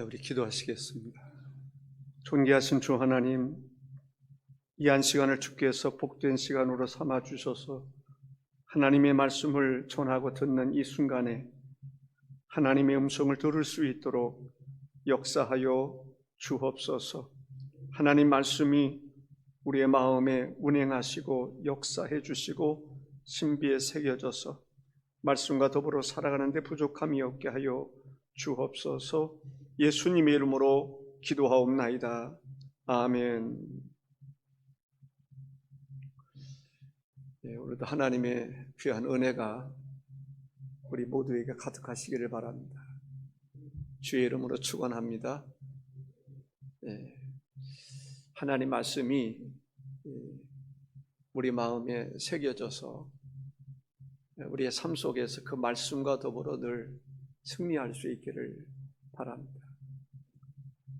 우리 기도하시겠습니다. 존귀하신 주 하나님, 이 한 시간을 주께서 복된 시간으로 삼아 주셔서 하나님의 말씀을 전하고 듣는 이 순간에 하나님의 음성을 들을 수 있도록 역사하여 주옵소서. 하나님 말씀이 우리의 마음에 운행하시고 역사해 주시고 신비에 새겨져서 말씀과 더불어 살아가는 데 부족함이 없게 하여 주옵소서. 예수님의 이름으로 기도하옵나이다. 아멘. 오늘도 하나님의 귀한 은혜가 우리 모두에게 가득하시기를 바랍니다. 주의 이름으로 축원합니다. 하나님 말씀이 우리 마음에 새겨져서 우리의 삶 속에서 그 말씀과 더불어 늘 승리할 수 있기를 바랍니다.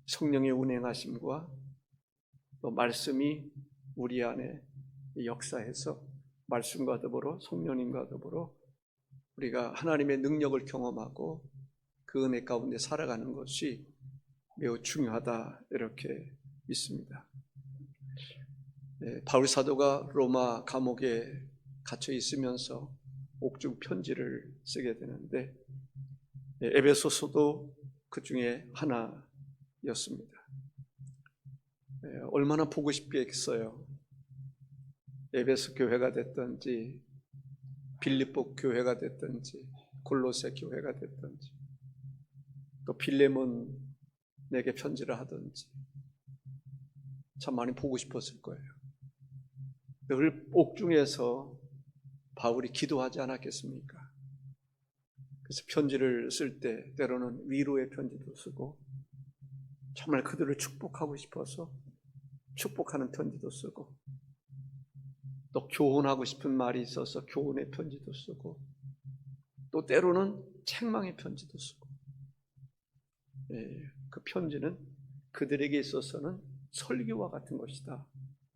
성령의 운행하심과 또 말씀이 우리 안에 역사해서 말씀과 더불어 성령님과 더불어 우리가 하나님의 능력을 경험하고 그 은혜 가운데 살아가는 것이 매우 중요하다, 이렇게 믿습니다. 바울 사도가 로마 감옥에 갇혀 있으면서 옥중 편지를 쓰게 되는데 에베소서도 그 중에 하나였습니다. 얼마나 보고 싶겠어요. 에베소 교회가 됐든지 빌립보 교회가 됐든지 골로새 교회가 됐든지 또 빌레몬에게 편지를 하든지 참 많이 보고 싶었을 거예요. 늘 옥중에서 바울이 기도하지 않았겠습니까? 그래서 편지를 쓸 때 때로는 위로의 편지도 쓰고 정말 그들을 축복하고 싶어서 축복하는 편지도 쓰고 또 교훈하고 싶은 말이 있어서 교훈의 편지도 쓰고 또 때로는 책망의 편지도 쓰고 그 편지는 그들에게 있어서는 설교와 같은 것이다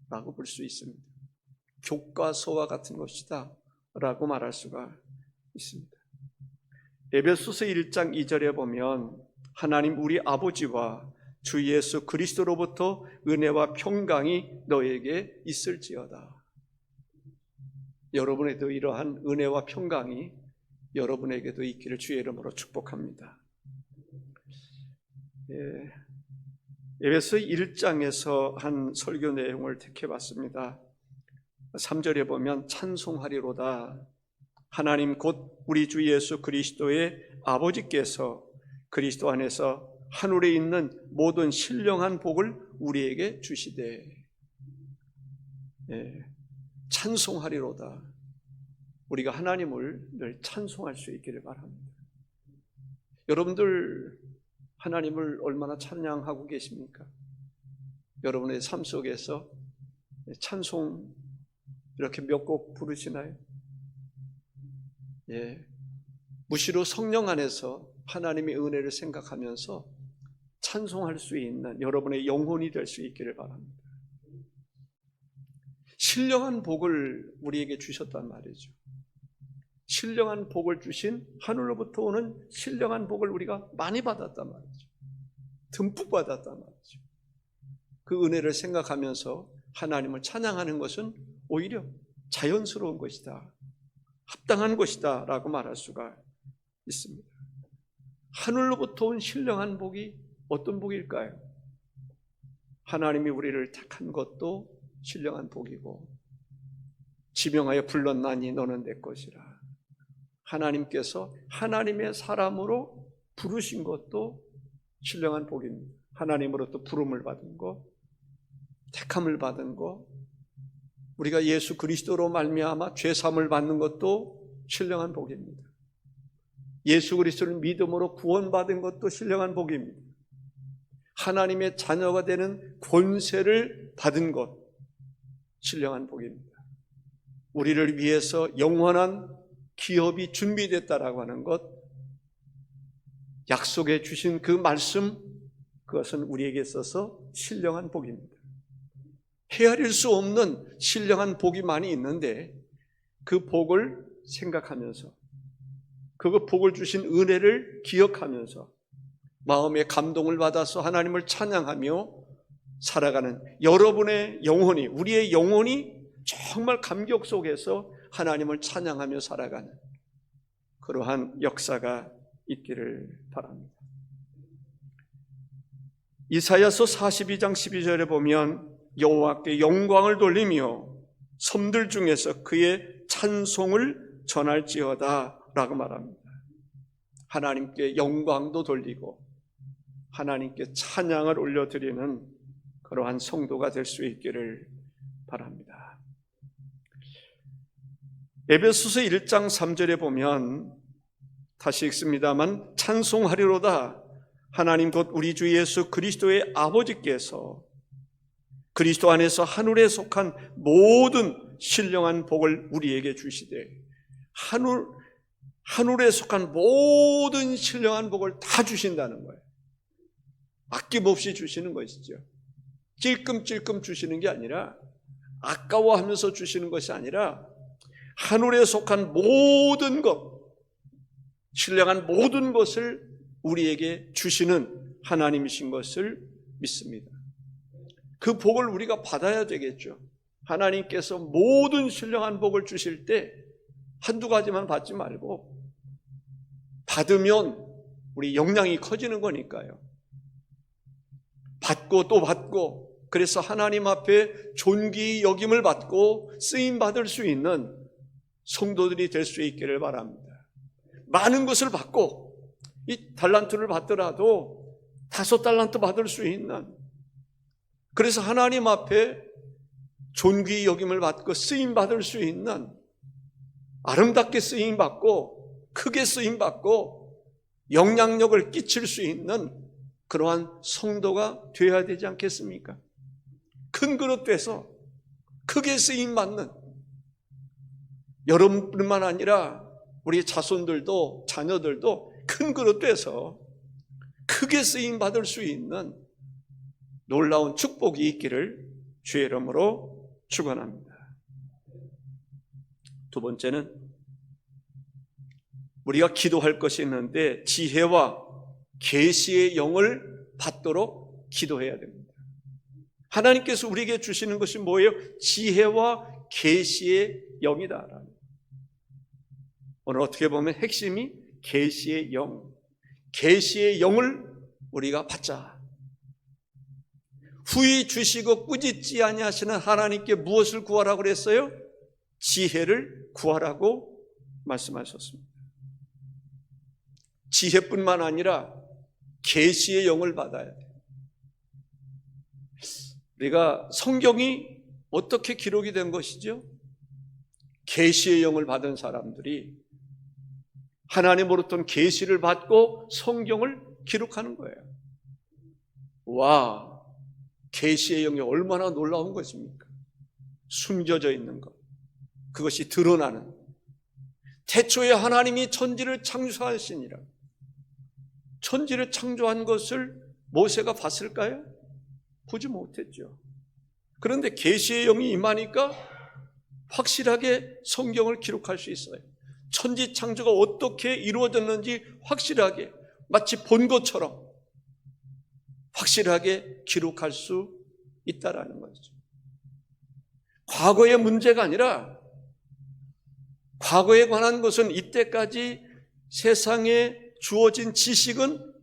라고 볼 수 있습니다. 교과서와 같은 것이다 라고 말할 수가 있습니다. 에베소서 1장 2절에 보면 하나님 우리 아버지와 주 예수 그리스도로부터 은혜와 평강이 너에게 있을지어다. 여러분에도 이러한 은혜와 평강이 여러분에게도 있기를 주의 이름으로 축복합니다. 에베소 1장에서 한 설교 내용을 택해봤습니다. 3절에 보면 찬송하리로다. 하나님 곧 우리 주 예수 그리스도의 아버지께서 그리스도 안에서 하늘에 있는 모든 신령한 복을 우리에게 주시되. 찬송하리로다. 우리가 하나님을 늘 찬송할 수 있기를 바랍니다. 여러분들 하나님을 얼마나 찬양하고 계십니까? 여러분의 삶 속에서 찬송 이렇게 몇 곡 부르시나요? 무시로 성령 안에서 하나님의 은혜를 생각하면서 찬송할 수 있는 여러분의 영혼이 될 수 있기를 바랍니다. 신령한 복을 우리에게 주셨단 말이죠. 신령한 복을 주신 하늘로부터 오는 신령한 복을 우리가 많이 받았단 말이죠. 듬뿍 받았단 말이죠. 그 은혜를 생각하면서 하나님을 찬양하는 것은 오히려 자연스러운 것이다, 합당한 것이다 라고 말할 수가 있습니다. 하늘로부터 온 신령한 복이 어떤 복일까요? 하나님이 우리를 택한 것도 신령한 복이고, 지명하여 불렀나니 너는 내 것이라. 하나님께서 하나님의 사람으로 부르신 것도 신령한 복입니다. 하나님으로부터 부름을 받은 것, 택함을 받은 것, 우리가 예수 그리스도로 말미암아 죄사함을 받는 것도 신령한 복입니다. 예수 그리스도를 믿음으로 구원받은 것도 신령한 복입니다. 하나님의 자녀가 되는 권세를 받은 것, 신령한 복입니다. 우리를 위해서 영원한 기업이 준비됐다라고 하는 것, 약속해 주신 그 말씀, 그것은 우리에게 있어서 신령한 복입니다. 헤아릴 수 없는 신령한 복이 많이 있는데 그 복을 생각하면서 그 복을 주신 은혜를 기억하면서 마음의 감동을 받아서 하나님을 찬양하며 살아가는 여러분의 영혼이, 우리의 영혼이 정말 감격 속에서 하나님을 찬양하며 살아가는 그러한 역사가 있기를 바랍니다. 이사야서 42장 12절에 보면 여호와께 영광을 돌리며 섬들 중에서 그의 찬송을 전할지어다 라고 말합니다. 하나님께 영광도 돌리고 하나님께 찬양을 올려드리는 그러한 성도가 될 수 있기를 바랍니다. 에베소서 1장 3절에 보면 다시 읽습니다만 찬송하리로다 하나님 곧 우리 주 예수 그리스도의 아버지께서 그리스도 안에서 하늘에 속한 모든 신령한 복을 우리에게 주시되 하늘에 속한 모든 신령한 복을 다 주신다는 거예요. 아낌없이 주시는 것이죠. 찔끔찔끔 주시는 게 아니라 아까워하면서 주시는 것이 아니라 하늘에 속한 모든 것, 신령한 모든 것을 우리에게 주시는 하나님이신 것을 믿습니다. 그 복을 우리가 받아야 되겠죠. 하나님께서 모든 신령한 복을 주실 때 한두 가지만 받지 말고 받으면 우리 역량이 커지는 거니까요. 받고 또 받고, 그래서 하나님 앞에 존귀 여김을 받고 쓰임 받을 수 있는 성도들이 될 수 있기를 바랍니다. 많은 것을 받고 이 달란트를 받더라도 5달란트 받을 수 있는, 그래서 하나님 앞에 존귀 여김을 받고 쓰임 받을 수 있는, 아름답게 쓰임 받고 크게 쓰임 받고 영향력을 끼칠 수 있는 그러한 성도가 되어야 되지 않겠습니까? 큰 그릇 돼서 크게 쓰임 받는, 여러분뿐만 아니라 우리 자손들도 자녀들도 큰 그릇 돼서 크게 쓰임 받을 수 있는 놀라운 축복이 있기를 주의 이름으로 축원합니다. 두 번째는 우리가 기도할 것이 있는데 지혜와 계시의 영을 받도록 기도해야 됩니다. 하나님께서 우리에게 주시는 것이 뭐예요? 지혜와 계시의 영이다. 오늘 어떻게 보면 핵심이 계시의 영, 계시의 영을 우리가 받자. 후히 주시고 꾸짖지 아니하시는 하나님께 무엇을 구하라고 그랬어요? 지혜를 구하라고 말씀하셨습니다. 지혜뿐만 아니라 계시의 영을 받아야 돼요. 우리가 성경이 어떻게 기록이 된 것이죠? 계시의 영을 받은 사람들이 하나님으로부터 계시를 받고 성경을 기록하는 거예요. 와, 계시의 영이 얼마나 놀라운 것입니까? 숨겨져 있는 것, 그것이 드러나는. 태초에 하나님이 천지를 창조하시니라. 천지를 창조한 것을 모세가 봤을까요? 보지 못했죠. 그런데 계시의 영이 임하니까 확실하게 성경을 기록할 수 있어요. 천지 창조가 어떻게 이루어졌는지 확실하게, 마치 본 것처럼 확실하게 기록할 수 있다라는 거죠. 과거의 문제가 아니라 과거에 관한 것은 이때까지 세상에 주어진 지식은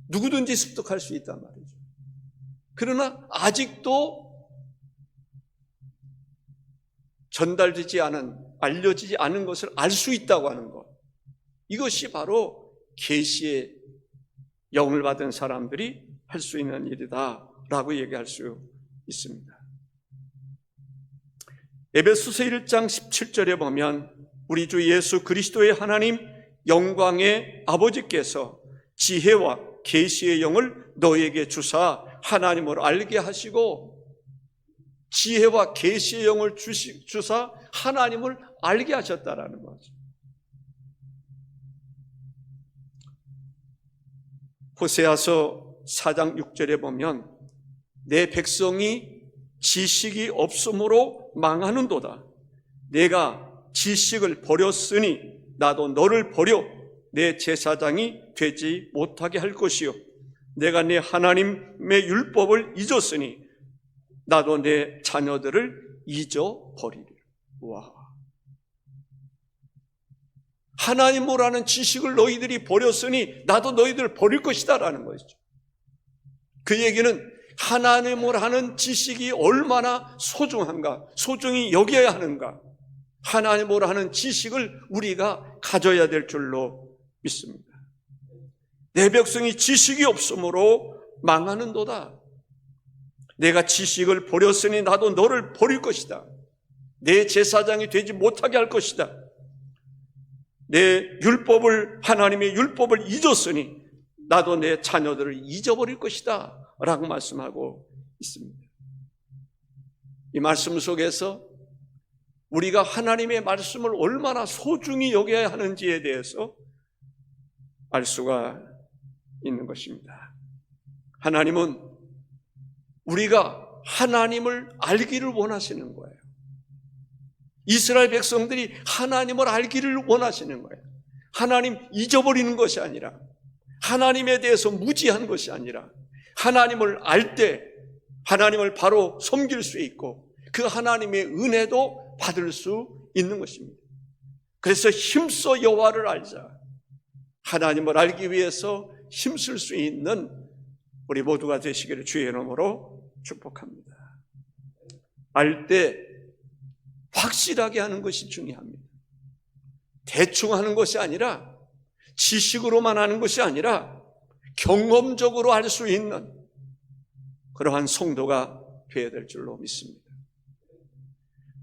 누구든지 습득할 수 있단 말이죠. 그러나 아직도 전달되지 않은, 알려지지 않은 것을 알 수 있다고 하는 것, 이것이 바로 계시의 영을 받은 사람들이 할 수 있는 일이다 라고 얘기할 수 있습니다. 에베소서 1장 17절에 보면 우리 주 예수 그리스도의 하나님 영광의 아버지께서 지혜와 계시의 영을 너에게 주사 하나님을 알게 하시고, 지혜와 계시의 영을 주사 하나님을 알게 하셨다라는 거죠. 호세아서 4장 6절에 보면 내 백성이 지식이 없으므로 망하는도다. 내가 지식을 버렸으니 나도 너를 버려 내 제사장이 되지 못하게 할 것이요 내가 내 하나님의 율법을 잊었으니 나도 내 자녀들을 잊어버리리라. 와, 하나님을 아는 지식을 너희들이 버렸으니 나도 너희들을 버릴 것이다 라는 것이죠. 그 얘기는 하나님을 아는 지식이 얼마나 소중한가, 소중히 여겨야 하는가, 하나님을 아는 지식을 우리가 가져야 될 줄로 믿습니다. 내 백성이 지식이 없으므로 망하는도다. 내가 지식을 버렸으니 나도 너를 버릴 것이다. 내 제사장이 되지 못하게 할 것이다. 내 율법을, 하나님의 율법을 잊었으니 나도 내 자녀들을 잊어버릴 것이다 라고 말씀하고 있습니다. 이 말씀 속에서 우리가 하나님의 말씀을 얼마나 소중히 여겨야 하는지에 대해서 알 수가 있는 것입니다. 하나님은 우리가 하나님을 알기를 원하시는 거예요. 이스라엘 백성들이 하나님을 알기를 원하시는 거예요. 하나님 잊어버리는 것이 아니라, 하나님에 대해서 무지한 것이 아니라, 하나님을 알 때 하나님을 바로 섬길 수 있고 그 하나님의 은혜도 받을 수 있는 것입니다. 그래서 힘써 여호와를 알자. 하나님을 알기 위해서 힘쓸 수 있는 우리 모두가 되시기를 주의 이름으로 축복합니다. 알 때 확실하게 하는 것이 중요합니다. 대충 하는 것이 아니라, 지식으로만 하는 것이 아니라 경험적으로 알 수 있는 그러한 성도가 되어야 될 줄로 믿습니다.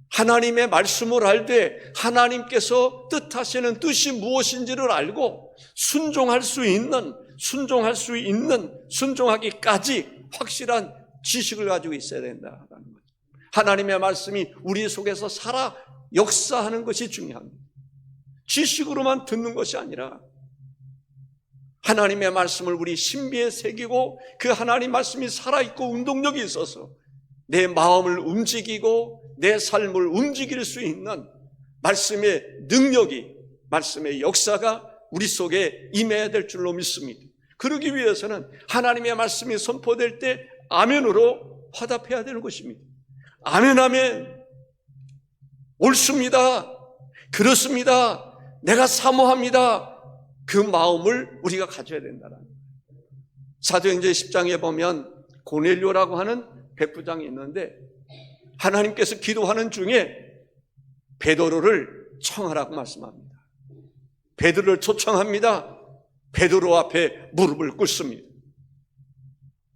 하나님의 말씀을 알 때 하나님께서 뜻하시는 뜻이 무엇인지를 알고 순종할 수 있는, 순종하기까지 확실한 지식을 가지고 있어야 된다는 거죠. 하나님의 말씀이 우리 속에서 살아 역사하는 것이 중요합니다. 지식으로만 듣는 것이 아니라 하나님의 말씀을 우리 신비에 새기고 그 하나님 말씀이 살아있고 운동력이 있어서 내 마음을 움직이고 내 삶을 움직일 수 있는 말씀의 능력이, 말씀의 역사가 우리 속에 임해야 될 줄로 믿습니다. 그러기 위해서는 하나님의 말씀이 선포될 때 아멘으로 화답해야 되는 것입니다. 아멘, 아멘. 옳습니다. 그렇습니다. 내가 사모합니다. 그 마음을 우리가 가져야 된다는 거예요. 사도행전 10장에 보면 고넬료라고 하는 백부장이 있는데 하나님께서 기도하는 중에 베드로를 청하라고 말씀합니다. 베드로를 초청합니다. 베드로 앞에 무릎을 꿇습니다.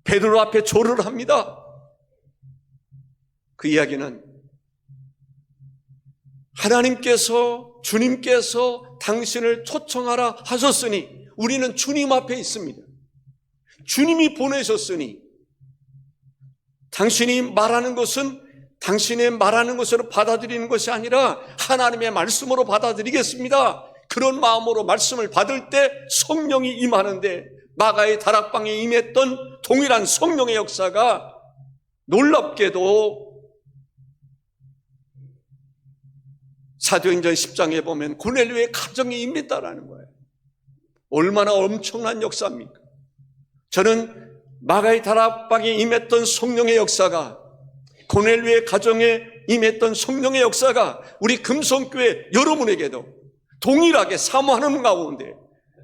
베드로 앞에 절을 합니다. 그 이야기는 하나님께서, 주님께서 당신을 초청하라 하셨으니 우리는 주님 앞에 있습니다. 주님이 보내셨으니 당신이 말하는 것은 당신의 말하는 것으로 받아들이는 것이 아니라 하나님의 말씀으로 받아들이겠습니다. 그런 마음으로 말씀을 받을 때 성령이 임하는데 마가의 다락방에 임했던 동일한 성령의 역사가 놀랍게도 사도행전 10장에 보면 고넬료의 가정에 임했다라는 거예요. 얼마나 엄청난 역사입니까? 저는 마가의 다락방에 임했던 성령의 역사가, 고넬료의 가정에 임했던 성령의 역사가 우리 금성교회 여러분에게도 동일하게 사모하는 가운데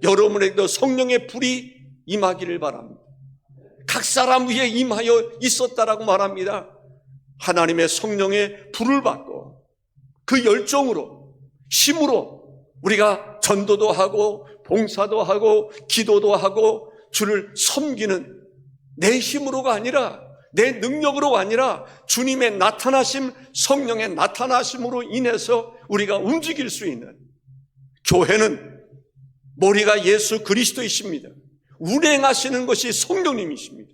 여러분에게도 성령의 불이 임하기를 바랍니다. 각 사람 위에 임하여 있었다라고 말합니다. 하나님의 성령의 불을 받고 그 열정으로, 힘으로 우리가 전도도 하고 봉사도 하고 기도도 하고 주를 섬기는 내 힘으로가 아니라, 내 능력으로가 아니라 주님의 나타나심, 성령의 나타나심으로 인해서 우리가 움직일 수 있는, 교회는 머리가 예수 그리스도이십니다. 운행하시는 것이 성령님이십니다.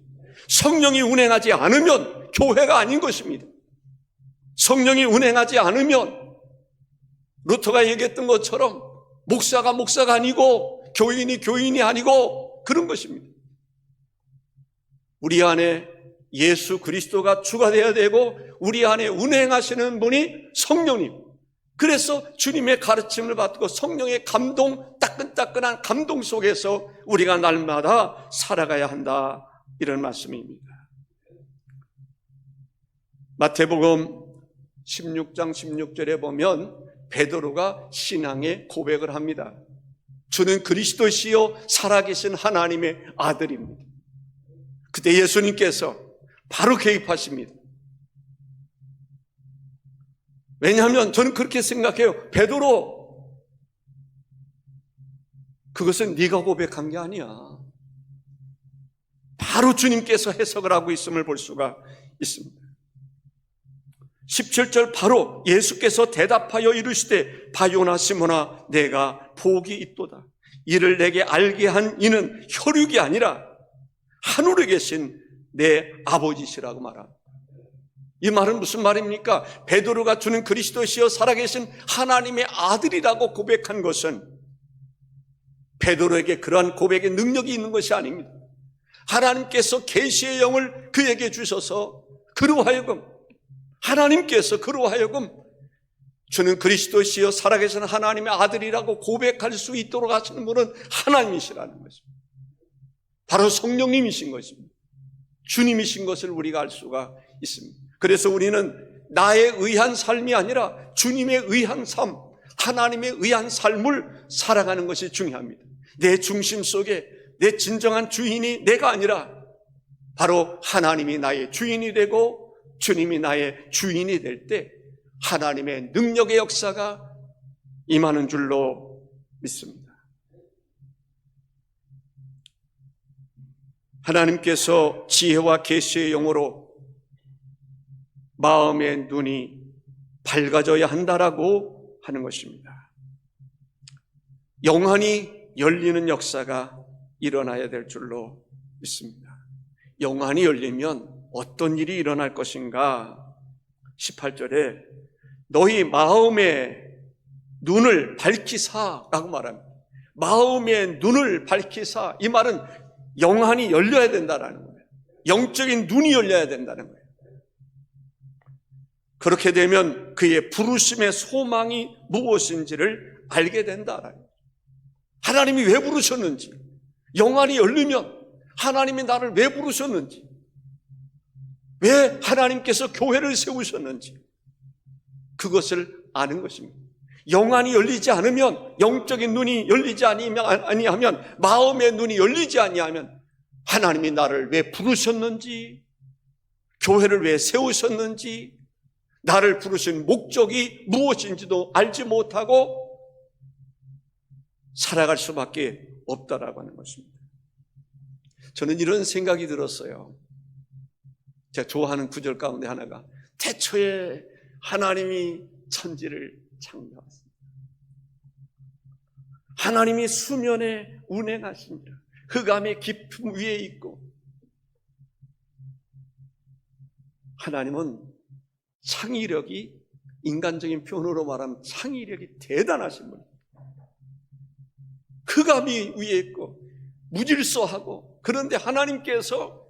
성령이 운행하지 않으면 교회가 아닌 것입니다. 성령이 운행하지 않으면 루터가 얘기했던 것처럼 목사가 아니고 교인이 교인이 아니고 그런 것입니다. 우리 안에 예수 그리스도가 주가 되어야 되고 우리 안에 운행하시는 분이 성령님, 그래서 주님의 가르침을 받고 성령의 감동, 따끈따끈한 감동 속에서 우리가 날마다 살아가야 한다, 이런 말씀입니다. 마태복음 16장 16절에 보면 베드로가 신앙의 고백을 합니다. 주는 그리스도시요 살아계신 하나님의 아들입니다. 그때 예수님께서 바로 개입하십니다. 왜냐하면 저는 그렇게 생각해요. 베드로, 그것은 네가 고백한 게 아니야. 바로 주님께서 해석을 하고 있음을 볼 수가 있습니다. 17절 바로 예수께서 대답하여 이르시되 바요나 시몬아 내가 복이 있도다. 이를 내게 알게 한 이는 혈육이 아니라 하늘에 계신 내 아버지시라고 말합니다. 이 말은 무슨 말입니까? 베드로가 주는 그리스도시여 살아계신 하나님의 아들이라고 고백한 것은 베드로에게 그러한 고백의 능력이 있는 것이 아닙니다. 하나님께서 계시의 영을 그에게 주셔서 하나님께서 그로 하여금 주는 그리스도시여 살아계신 하나님의 아들이라고 고백할 수 있도록 하시는 분은 하나님이시라는 것입니다. 바로 성령님이신 것입니다. 주님이신 것을 우리가 알 수가 있습니다. 그래서 우리는 나에 의한 삶이 아니라 주님에 의한 삶, 하나님에 의한 삶을 살아가는 것이 중요합니다. 내 중심 속에 내 진정한 주인이 내가 아니라 바로 하나님이 나의 주인이 되고 주님이 나의 주인이 될 때 하나님의 능력의 역사가 임하는 줄로 믿습니다. 하나님께서 지혜와 계시의 영으로 마음의 눈이 밝아져야 한다라고 하는 것입니다. 영안이 열리는 역사가 일어나야 될 줄로 믿습니다. 영안이 열리면 어떤 일이 일어날 것인가? 18절에 너희 마음의 눈을 밝히사 라고 말합니다. 마음의 눈을 밝히사, 이 말은 영안이 열려야 된다는 거예요. 영적인 눈이 열려야 된다는 거예요. 그렇게 되면 그의 부르심의 소망이 무엇인지를 알게 된다. 하나님이 왜 부르셨는지, 영안이 열리면 하나님이 나를 왜 부르셨는지, 왜 하나님께서 교회를 세우셨는지 그것을 아는 것입니다. 영안이 열리지 않으면, 영적인 눈이 열리지 아니하면, 마음의 눈이 열리지 아니하면 하나님이 나를 왜 부르셨는지, 교회를 왜 세우셨는지, 나를 부르신 목적이 무엇인지도 알지 못하고 살아갈 수밖에 없다라고 하는 것입니다. 저는 이런 생각이 들었어요. 제가 좋아하는 구절 가운데 하나가 태초에 하나님이 천지를 창조하셨습니다. 하나님이 수면에 운행하십니다. 흑암의 깊음 위에 있고, 하나님은 창의력이, 인간적인 표현으로 말하면 창의력이 대단하신 분입니다. 흑암이 위에 있고 무질서하고, 그런데 하나님께서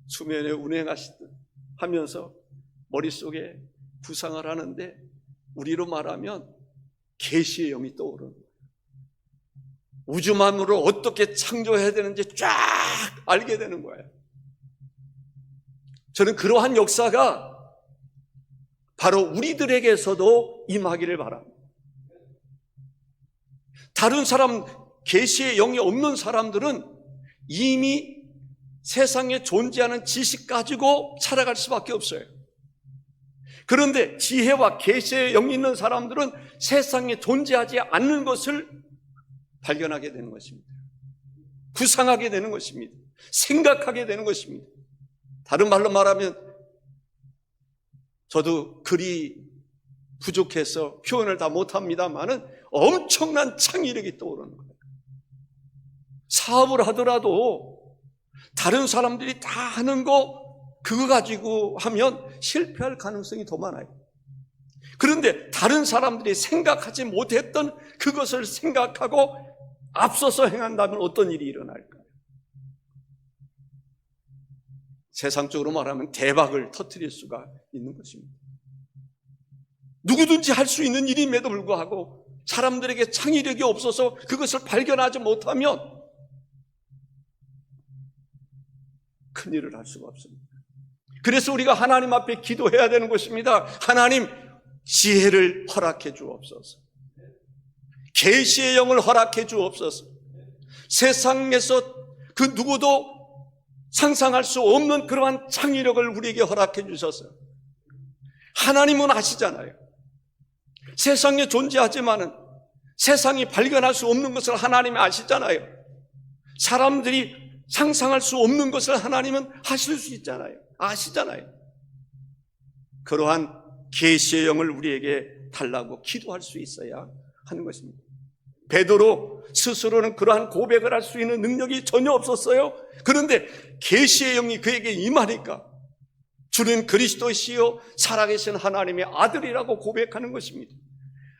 수면에 운행하시듯 하면서 머릿속에 구상을 하는데, 우리로 말하면 계시의 영이 떠오르는 거예요. 우주만으로 어떻게 창조해야 되는지 쫙 알게 되는 거예요. 저는 그러한 역사가 바로 우리들에게서도 임하기를 바랍니다. 다른 사람, 계시의 영이 없는 사람들은 이미 세상에 존재하는 지식 가지고 살아갈 수밖에 없어요. 그런데 지혜와 계시의 영이 있는 사람들은 세상에 존재하지 않는 것을 발견하게 되는 것입니다. 구상하게 되는 것입니다. 생각하게 되는 것입니다. 다른 말로 말하면, 저도 글이 부족해서 표현을 다 못합니다만은 엄청난 창의력이 떠오르는 거예요. 사업을 하더라도 다른 사람들이 다 하는 그거 가지고 하면 실패할 가능성이 더 많아요. 그런데 다른 사람들이 생각하지 못했던 그것을 생각하고 앞서서 행한다면 어떤 일이 일어날까요? 세상적으로 말하면 대박을 터뜨릴 수가 있는 것입니다. 누구든지 할 수 있는 일임에도 불구하고 사람들에게 창의력이 없어서 그것을 발견하지 못하면 큰일을 할 수가 없습니다. 그래서 우리가 하나님 앞에 기도해야 되는 것입니다. 하나님, 지혜를 허락해 주옵소서. 계시의 영을 허락해 주옵소서. 세상에서 그 누구도 상상할 수 없는 그러한 창의력을 우리에게 허락해 주셔서, 하나님은 아시잖아요. 세상에 존재하지만은 세상이 발견할 수 없는 것을 하나님이 아시잖아요. 사람들이 상상할 수 없는 것을 하나님은 하실 수 있잖아요. 아시잖아요. 그러한 계시의 영을 우리에게 달라고 기도할 수 있어야 하는 것입니다. 베드로 스스로는 그러한 고백을 할 수 있는 능력이 전혀 없었어요. 그런데 계시의 영이 그에게 임하니까 주는 그리스도시요 살아계신 하나님의 아들이라고 고백하는 것입니다.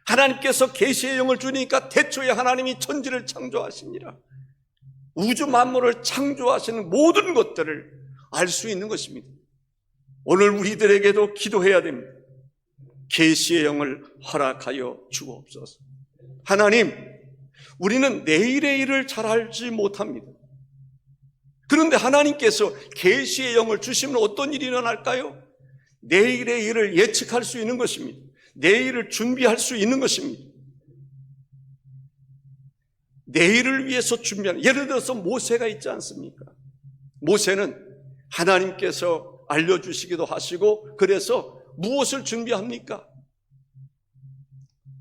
하나님께서 계시의 영을 주니까 태초에 하나님이 천지를 창조하시니라. 우주 만물을 창조하시는 모든 것들을 알 수 있는 것입니다. 오늘 우리들에게도 기도해야 됩니다. 계시의 영을 허락하여 주옵소서. 하나님, 우리는 내일의 일을 잘 알지 못합니다. 그런데 하나님께서 계시의 영을 주시면 어떤 일이 일어날까요? 내일의 일을 예측할 수 있는 것입니다. 내일을 준비할 수 있는 것입니다. 내일을 위해서 준비하는, 예를 들어서 모세가 있지 않습니까? 모세는 하나님께서 알려주시기도 하시고, 그래서 무엇을 준비합니까?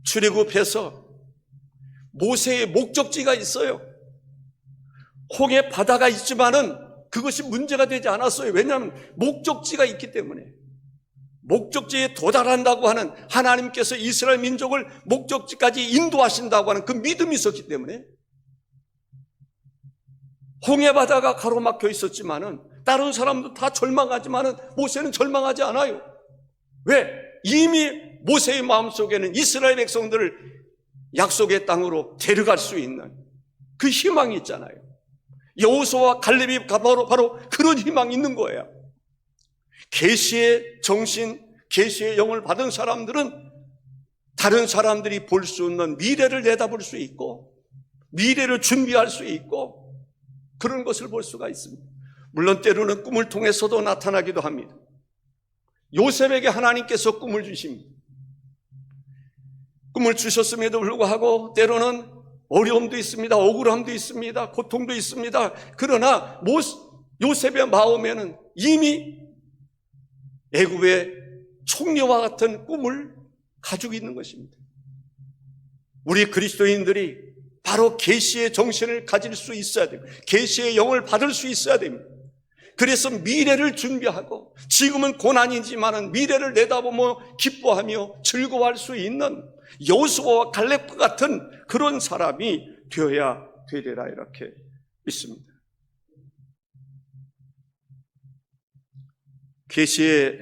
출애굽해서 모세의 목적지가 있어요. 홍해 바다가 있지만은 그것이 문제가 되지 않았어요. 왜냐하면 목적지가 있기 때문에. 목적지에 도달한다고 하는, 하나님께서 이스라엘 민족을 목적지까지 인도하신다고 하는 그 믿음이 있었기 때문에. 홍해 바다가 가로막혀 있었지만은 다른 사람도 다 절망하지만은 모세는 절망하지 않아요. 왜? 이미 모세의 마음속에는 이스라엘 백성들을 약속의 땅으로 데려갈 수 있는 그 희망이 있잖아요. 여호수아와 갈렙이 바로 그런 희망이 있는 거예요. 계시의 정신, 계시의 영을 받은 사람들은 다른 사람들이 볼 수 없는 미래를 내다볼 수 있고, 미래를 준비할 수 있고, 그런 것을 볼 수가 있습니다. 물론 때로는 꿈을 통해서도 나타나기도 합니다. 요셉에게 하나님께서 꿈을 주십니다. 꿈을 주셨음에도 불구하고 때로는 어려움도 있습니다. 억울함도 있습니다. 고통도 있습니다. 그러나 요셉의 마음에는 이미 애굽의 총리와 같은 꿈을 가지고 있는 것입니다. 우리 그리스도인들이 바로 계시의 정신을 가질 수 있어야 됩니다. 계시의 영을 받을 수 있어야 됩니다. 그래서 미래를 준비하고, 지금은 고난이지만 미래를 내다보며 기뻐하며 즐거워할 수 있는 여호수아와 갈렙과 같은 그런 사람이 되어야 되리라, 이렇게 믿습니다. 계시의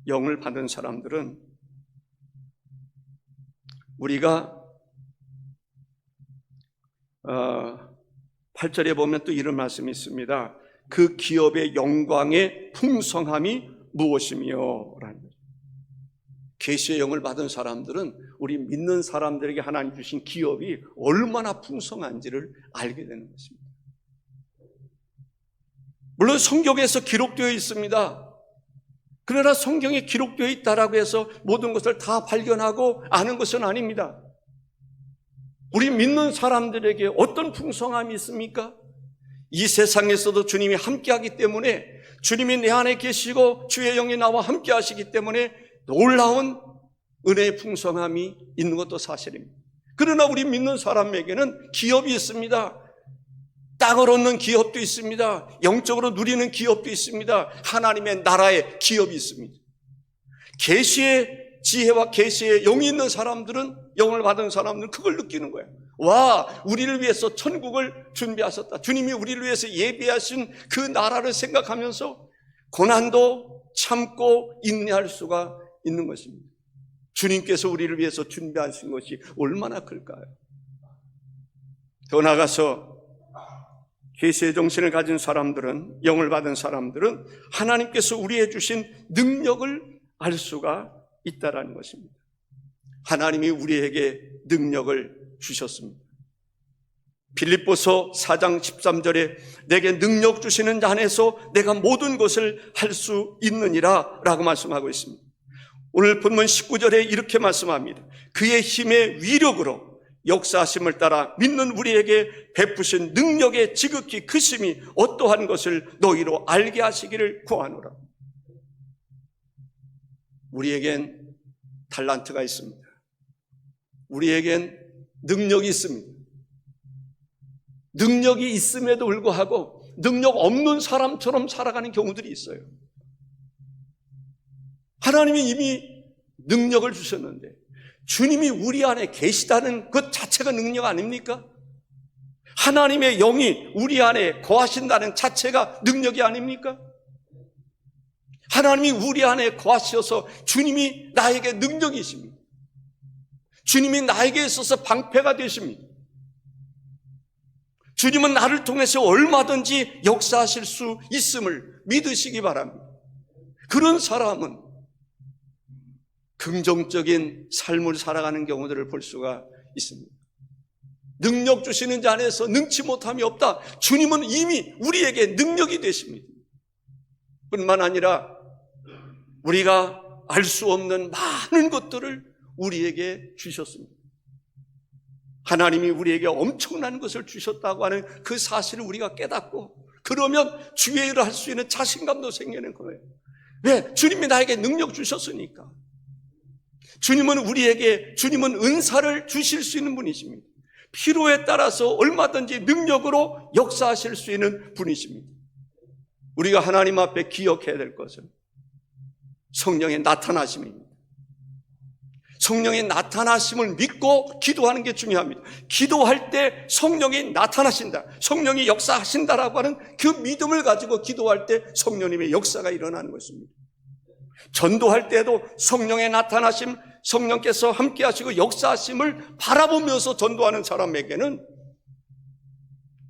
영을 받은 사람들은 우리가 8절에 보면 또 이런 말씀이 있습니다. 그 기업의 영광의 풍성함이 무엇이며 라는 거죠. 계시의 영을 받은 사람들은 우리 믿는 사람들에게 하나님 주신 기업이 얼마나 풍성한지를 알게 되는 것입니다. 물론 성경에서 기록되어 있습니다. 그러나 성경에 기록되어 있다라고 해서 모든 것을 다 발견하고 아는 것은 아닙니다. 우리 믿는 사람들에게 어떤 풍성함이 있습니까? 이 세상에서도 주님이 함께하기 때문에, 주님이 내 안에 계시고 주의 영이 나와 함께 하시기 때문에 놀라운 은혜의 풍성함이 있는 것도 사실입니다. 그러나 우리 믿는 사람에게는 기업이 있습니다. 땅을 얻는 기업도 있습니다. 영적으로 누리는 기업도 있습니다. 하나님의 나라의 기업이 있습니다. 계시의 지혜와 계시의 영이 있는 사람들은, 영을 받은 사람들은 그걸 느끼는 거예요. 와, 우리를 위해서 천국을 준비하셨다. 주님이 우리를 위해서 예비하신 그 나라를 생각하면서 고난도 참고 인내할 수가 있는 것입니다. 주님께서 우리를 위해서 준비하신 것이 얼마나 클까요? 더 나아가서 계시의 정신을 가진 사람들은, 영을 받은 사람들은 하나님께서 우리에게 주신 능력을 알 수가 있다라는 것입니다. 하나님이 우리에게 능력을 주셨습니다. 빌립보서 4장 13절에 내게 능력 주시는 자 안에서 내가 모든 것을 할 수 있느니라 라고 말씀하고 있습니다. 오늘 본문 19절에 이렇게 말씀합니다. 그의 힘의 위력으로 역사하심을 따라 믿는 우리에게 베푸신 능력의 지극히 크심이 어떠한 것을 너희로 알게 하시기를 구하노라. 우리에겐 달란트가 있습니다. 우리에겐 능력이 있습니다. 능력이 있음에도 불구하고 능력 없는 사람처럼 살아가는 경우들이 있어요. 하나님이 이미 능력을 주셨는데 주님이 우리 안에 계시다는 것 자체가 능력 아닙니까? 하나님의 영이 우리 안에 거하신다는 자체가 능력이 아닙니까? 하나님이 우리 안에 거하셔서 주님이 나에게 능력이십니다. 주님이 나에게 있어서 방패가 되십니다. 주님은 나를 통해서 얼마든지 역사하실 수 있음을 믿으시기 바랍니다. 그런 사람은 긍정적인 삶을 살아가는 경우들을 볼 수가 있습니다. 능력 주시는 자 안에서 능치 못함이 없다. 주님은 이미 우리에게 능력이 되십니다. 뿐만 아니라 우리가 알 수 없는 많은 것들을 우리에게 주셨습니다. 하나님이 우리에게 엄청난 것을 주셨다고 하는 그 사실을 우리가 깨닫고 그러면 주의 일을 할 수 있는 자신감도 생기는 거예요. 왜? 주님이 나에게 능력 주셨으니까. 주님은 은사를 주실 수 있는 분이십니다. 필요에 따라서 얼마든지 능력으로 역사하실 수 있는 분이십니다. 우리가 하나님 앞에 기억해야 될 것은 성령의 나타나심입니다. 성령의 나타나심을 믿고 기도하는 게 중요합니다. 기도할 때 성령이 나타나신다, 성령이 역사하신다라고 하는 그 믿음을 가지고 기도할 때 성령님의 역사가 일어나는 것입니다. 전도할 때도 성령의 나타나심, 성령께서 함께 하시고 역사하심을 바라보면서 전도하는 사람에게는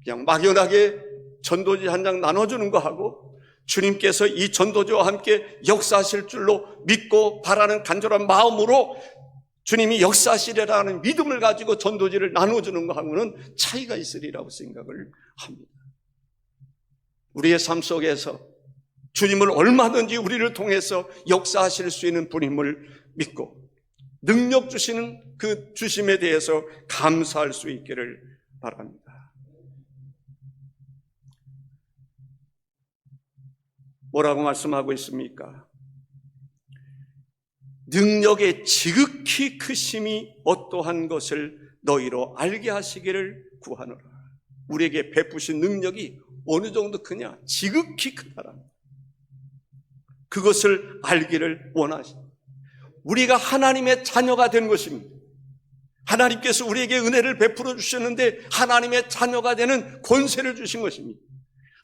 그냥 막연하게 전도지 한 장 나눠주는 거 하고 주님께서 이 전도지와 함께 역사하실 줄로 믿고 바라는 간절한 마음으로 주님이 역사하시리라는 믿음을 가지고 전도지를 나눠주는 거하고는 차이가 있으리라고 생각을 합니다. 우리의 삶 속에서 주님을 얼마든지 우리를 통해서 역사하실 수 있는 분임을 믿고 능력 주시는 그 주심에 대해서 감사할 수 있기를 바랍니다. 뭐라고 말씀하고 있습니까? 능력의 지극히 크심이 어떠한 것을 너희로 알게 하시기를 구하노라. 우리에게 베푸신 능력이 어느 정도 크냐? 지극히 크다라. 그것을 알기를 원하십니다. 우리가 하나님의 자녀가 된 것입니다. 하나님께서 우리에게 은혜를 베풀어 주셨는데 하나님의 자녀가 되는 권세를 주신 것입니다.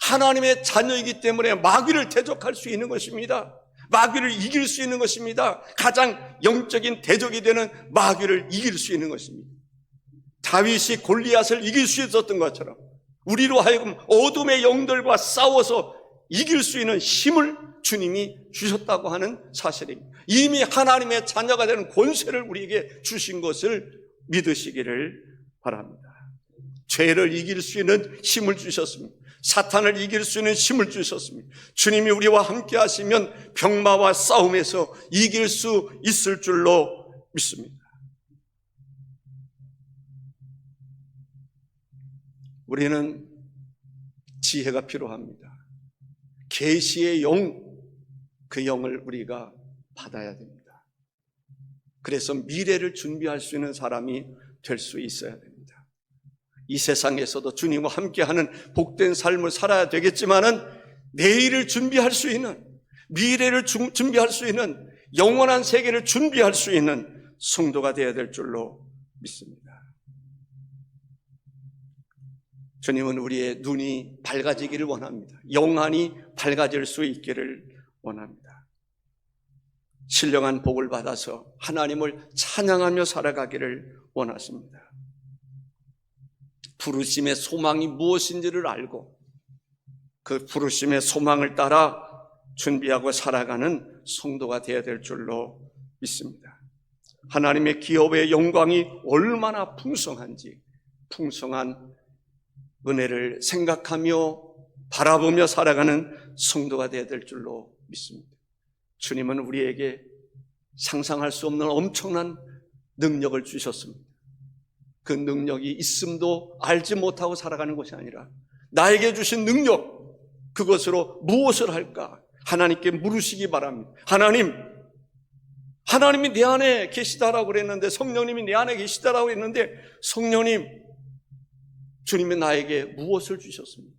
하나님의 자녀이기 때문에 마귀를 대적할 수 있는 것입니다. 마귀를 이길 수 있는 것입니다. 가장 영적인 대적이 되는 마귀를 이길 수 있는 것입니다. 다윗이 골리앗을 이길 수 있었던 것처럼 우리로 하여금 어둠의 영들과 싸워서 이길 수 있는 힘을 주님이 주셨다고 하는 사실입니다. 이미 하나님의 자녀가 되는 권세를 우리에게 주신 것을 믿으시기를 바랍니다. 죄를 이길 수 있는 힘을 주셨습니다. 사탄을 이길 수 있는 힘을 주셨습니다. 주님이 우리와 함께 하시면 병마와 싸움에서 이길 수 있을 줄로 믿습니다. 우리는 지혜가 필요합니다. 계시의 영, 그 영을 우리가 받아야 됩니다. 그래서 미래를 준비할 수 있는 사람이 될 수 있어야 됩니다. 이 세상에서도 주님과 함께하는 복된 삶을 살아야 되겠지만은 내일을 준비할 수 있는, 미래를 준비할 수 있는, 영원한 세계를 준비할 수 있는 성도가 되어야 될 줄로 믿습니다. 주님은 우리의 눈이 밝아지기를 원합니다. 영안이 밝아질 수 있기를 원합니다. 신령한 복을 받아서 하나님을 찬양하며 살아가기를 원하십니다. 부르심의 소망이 무엇인지를 알고 그 부르심의 소망을 따라 준비하고 살아가는 성도가 되어야 될 줄로 믿습니다. 하나님의 기업의 영광이 얼마나 풍성한지, 풍성한 은혜를 생각하며 바라보며 살아가는 성도가 되어야 될 줄로 믿습니다. 주님은 우리에게 상상할 수 없는 엄청난 능력을 주셨습니다. 그 능력이 있음도 알지 못하고 살아가는 것이 아니라 나에게 주신 능력, 그것으로 무엇을 할까 하나님께 물으시기 바랍니다. 하나님이 내 안에 계시다라고 그랬는데, 성령님이 내 안에 계시다라고 했는데, 성령님, 주님이 나에게 무엇을 주셨습니까?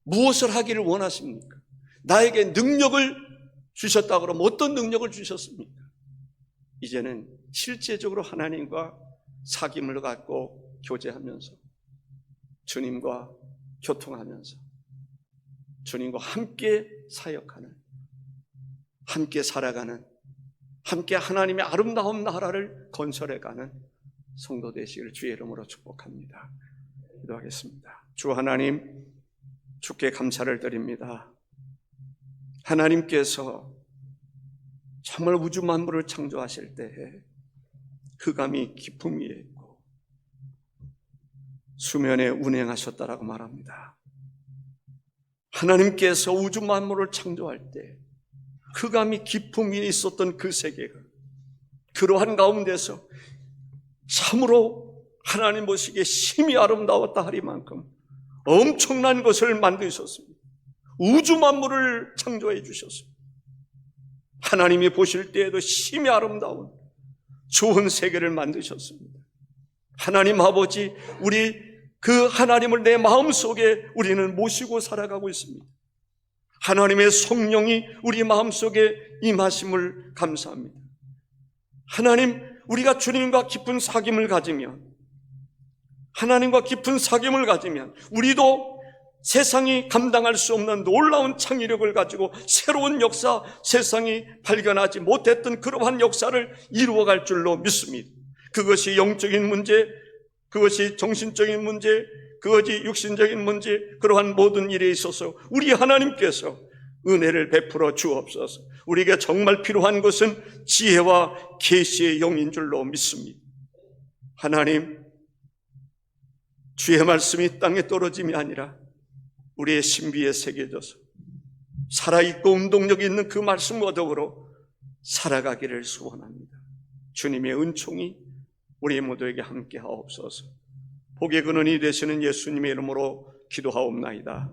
무엇을 하기를 원하십니까? 나에게 능력을 주셨다고 그러면 어떤 능력을 주셨습니까? 이제는 실제적으로 하나님과 사귐을 갖고 교제하면서, 주님과 교통하면서, 주님과 함께 사역하는, 함께 살아가는, 함께 하나님의 아름다운 나라를 건설해가는 성도 되시기를 주의 이름으로 축복합니다. 기도하겠습니다. 주 하나님, 주께 감사를 드립니다. 하나님께서 정말 우주 만물을 창조하실 때에 흑암이 깊음 위에 있고 수면에 운행하셨다라고 말합니다. 하나님께서 우주 만물을 창조할 때 흑암이 깊음 위에 있었던 그 세계가, 그러한 가운데서 참으로 하나님 보시기에 심히 아름다웠다 하리만큼 엄청난 것을 만드셨습니다. 우주 만물을 창조해 주셨습니다. 하나님이 보실 때에도 심히 아름다운 좋은 세계를 만드셨습니다. 하나님 아버지, 우리 그 하나님을 내 마음속에 우리는 모시고 살아가고 있습니다. 하나님의 성령이 우리 마음속에 임하심을 감사합니다. 하나님, 우리가 주님과 깊은 사귐을 가지면, 하나님과 깊은 사귐을 가지면 우리도 세상이 감당할 수 없는 놀라운 창의력을 가지고 새로운 역사, 세상이 발견하지 못했던 그러한 역사를 이루어갈 줄로 믿습니다. 그것이 영적인 문제, 그것이 정신적인 문제, 그것이 육신적인 문제, 그러한 모든 일에 있어서 우리 하나님께서 은혜를 베풀어 주옵소서. 우리에게 정말 필요한 것은 지혜와 계시의 영인 줄로 믿습니다. 하나님, 주의 말씀이 땅에 떨어짐이 아니라 우리의 신비에 새겨져서 살아있고 운동력 있는 그 말씀과 더불어 살아가기를 소원합니다. 주님의 은총이 우리 모두에게 함께 하옵소서. 복의 근원이 되시는 예수님의 이름으로 기도하옵나이다.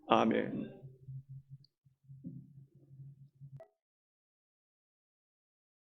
아멘.